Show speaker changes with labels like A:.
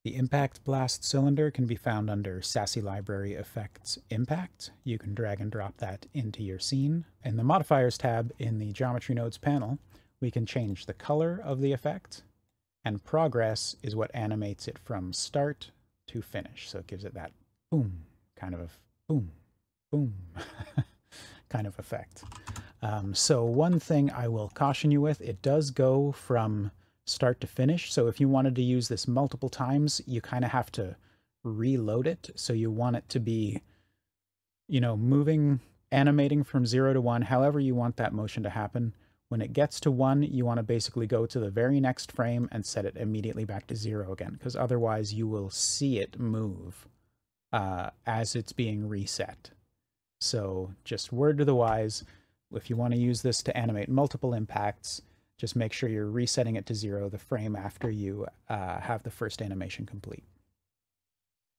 A: The Impact Blast cylinder can be found under SASSE Library Effects Impact. You can drag and drop that into your scene. In the Modifiers tab in the Geometry Nodes panel, we can change the color of the effect, and progress is what animates it from start to finish. So it gives it that boom, kind of boom, boom kind of effect. So one thing I will caution you with, it does go from start to finish. So if you wanted to use this multiple times, you kind of have to reload it. So you want it to be, you know, moving, animating from 0 to 1, however you want that motion to happen. When it gets to 1, you want to basically go to the very next frame and set it immediately back to 0 again, because otherwise you will see it move as it's being reset. So just word to the wise, if you want to use this to animate multiple impacts, just make sure you're resetting it to 0 the frame after you have the first animation complete.